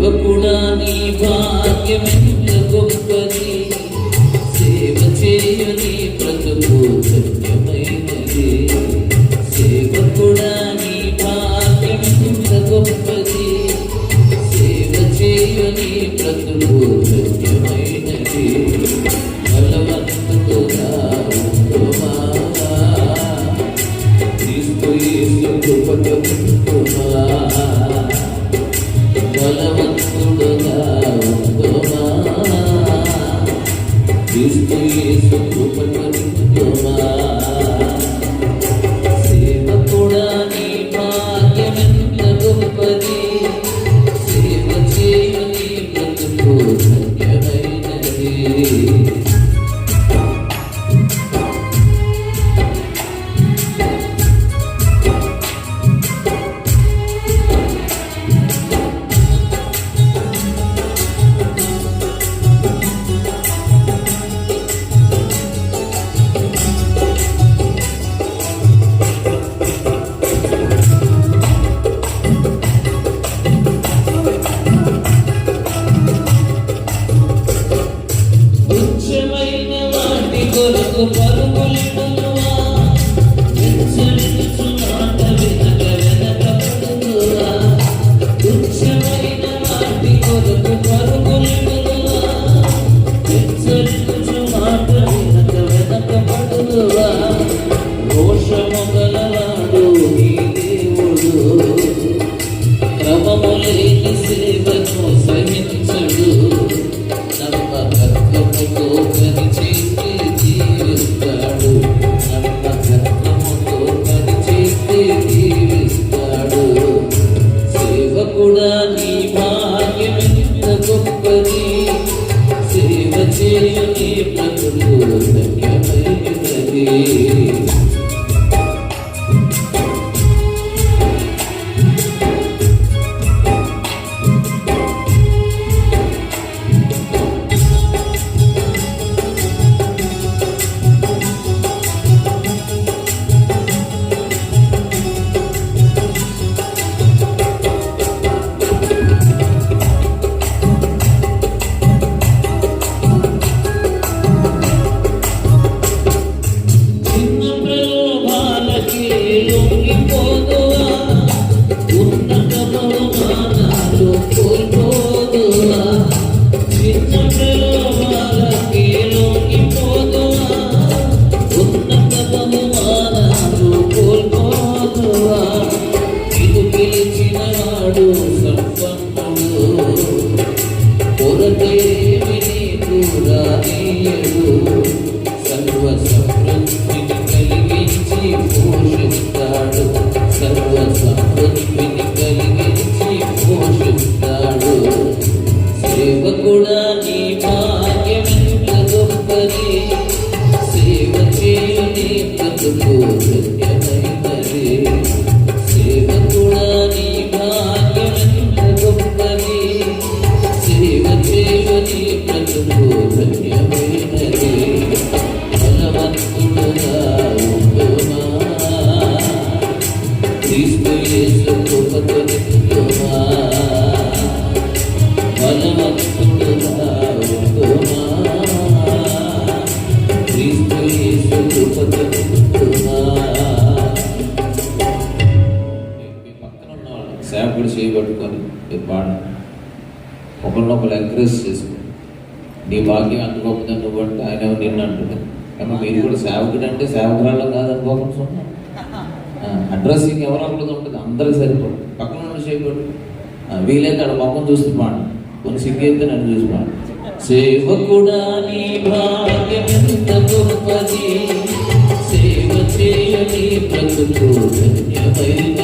సేవకుడా నీ భాగ్యమెంత గొప్పది, సేవ చేయని బ్రతుకు ధన్యమైనది. సేవకుడా నీ భాగ్యమెంత గొప్పది, సేవ చేయని బ్రతుకు ధన్యమైనది. బలవంతుడా ఉండుమా, క్రీస్తు యేసు కృపతో ఉండుమా. బలవంతుడుగా ఉండుమా, క్రీస్తు యేసు కృపతో ఉండుమా. సేవకుడా నీ భాగ్యమెంత గొప్పది, సేవ చేయని బ్రతుకు ధన్యమైనది. తుచ్చమైన వాటి కొరకు పరుగులిడునువా, హెచ్చరించు మాట వినక వెనకబడునువా. తుచ్చమైన వాటి కొరకు పరుగులిడునువా, హెచ్చరించు మాట వినక వెనకబడునువా. రోషము గలవాడు నీ దేవుడు, క్రమము లేని సేవను సహించడు. నమ్మకత్వముతో పనిచేసి జీవిస్తాడు, నమ్మకత్వముతో పనిచేసి జీవిస్తాడు. సేవకుడా నీ భాగ్యమెంత గొప్పది, సేవ చేయని బ్రతుకు ధన్యమైనది. సేవకుడా నీ భాగ్యమెంత గొప్పది, సేవ చేయని బ్రతుకు ధన్యమైనది. సేవకుడా నీ భాగ్యమెంత గొప్పది, సేవ చేయని బ్రతుకు ధన్యమైనది. బలవంతుడుగా ఉండుమా, క్రీస్తు యేసు కృపతో ఉండుమా. బలవంతుడుగా ఉండుమా, క్రీస్తు యేసు కృపతో ఉండుమా. మీ పక్కన ఉన్న వాళ్ళు సేవకుడు చేయబట్టుకొని మీరు పాడండి, ఒకరినొకరు ఎంకరేజ్ చేసుకోండి. నీ భాగ్యం అంత గొప్పదని నువ్వు అంటే ఆయన నిన్ను అంటున్నాడు. కానీ మీరు కూడా సేవకుడు అంటే సేవకురాల్లో కాదనుకోకుండా అడ్రస్సింగ్ ఎవరో ఒకటి ఉంటుంది, అందరూ సరిపడు. పక్కన ఉన్న చేయబడు, వీలైతే ఆడ మొక్కను చూస్తూ పాడు, కొన్ని సిగ్గైతే నన్ను చూసి పాడు. సేవకుడా నీ భాగ్యమెంత గొప్పది, సేవ చేయని బ్రతుకు ధన్యమైనది.